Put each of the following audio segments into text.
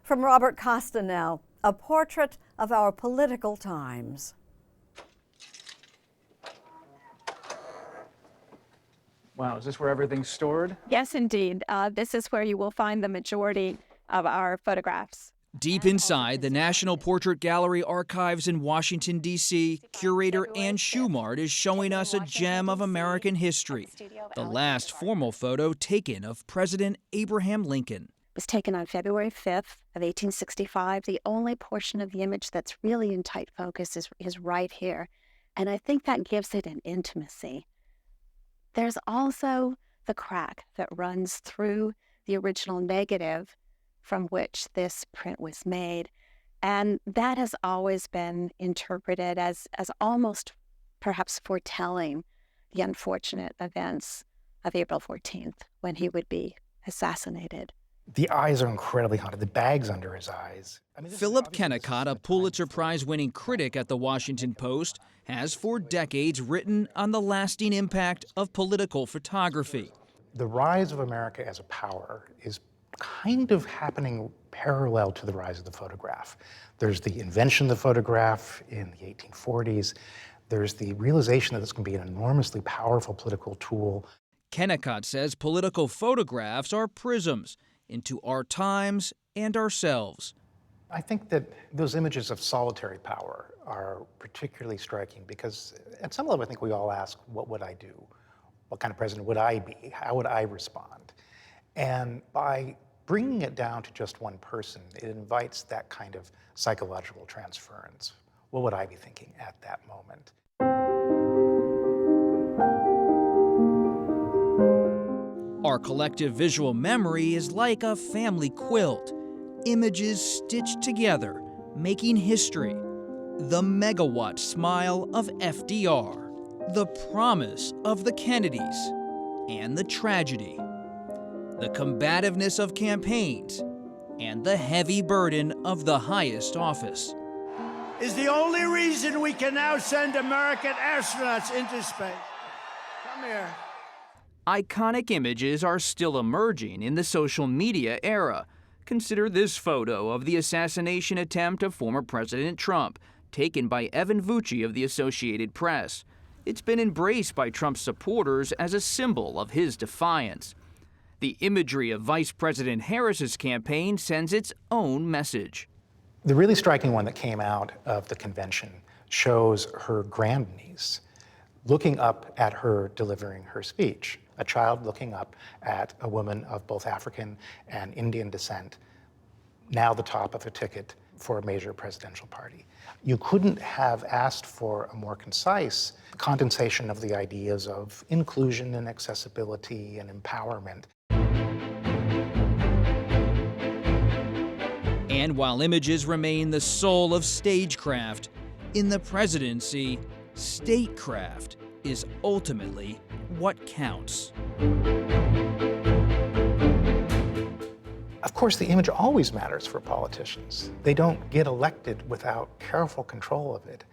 From Robert Costa now, a portrait of our political times. Wow, is this where everything's stored? Yes, indeed. This is where you will find the majority of our photographs. Deep inside the National Portrait Gallery archives in Washington, D.C., curator Ann Schumart is showing us a gem of American history, the last formal photo taken of President Abraham Lincoln. It was taken on February 5th of 1865. The only portion of the image that's really in tight focus is right here, and I think that gives it an intimacy. There's also the crack that runs through the original negative from which this print was made. And that has always been interpreted as almost perhaps foretelling the unfortunate events of April 14th, when he would be assassinated. The eyes are incredibly haunted, the bags under his eyes. Philip Kennicott, a Pulitzer Prize-winning critic at the Washington Post, has for decades written on the lasting impact of political photography. The rise of America as a power is kind of happening parallel to the rise of the photograph. There's the invention of the photograph in the 1840s. There's the realization that this can be an enormously powerful political tool. Kennicott says political photographs are prisms into our times and ourselves. I think that those images of solitary power are particularly striking because at some level I think we all ask, what would I do? What kind of president would I be? How would I respond? And by bringing it down to just one person, it invites that kind of psychological transference. What would I be thinking at that moment? Our collective visual memory is like a family quilt, images stitched together, making history. The megawatt smile of FDR, the promise of the Kennedys, and the tragedy. The combativeness of campaigns, and the heavy burden of the highest office. Is the only reason we can now send American astronauts into space. Come here. Iconic images are still emerging in the social media era. Consider this photo of the assassination attempt of former President Trump, taken by Evan Vucci of the Associated Press. It's been embraced by Trump's supporters as a symbol of his defiance. The imagery of Vice President Harris's campaign sends its own message. The really striking one that came out of the convention shows her grandniece looking up at her delivering her speech, a child looking up at a woman of both African and Indian descent, now the top of a ticket for a major presidential party. You couldn't have asked for a more concise condensation of the ideas of inclusion and accessibility and empowerment. And while images remain the soul of stagecraft, in the presidency, statecraft is ultimately what counts. Of course, the image always matters for politicians. They don't get elected without careful control of it.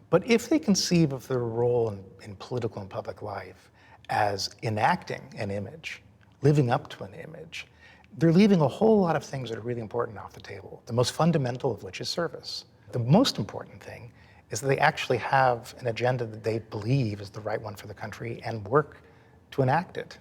But if they conceive of their role in political and public life as enacting an image, living up to an image, they're leaving a whole lot of things that are really important off the table, the most fundamental of which is service. The most important thing is that they actually have an agenda that they believe is the right one for the country and work to enact it.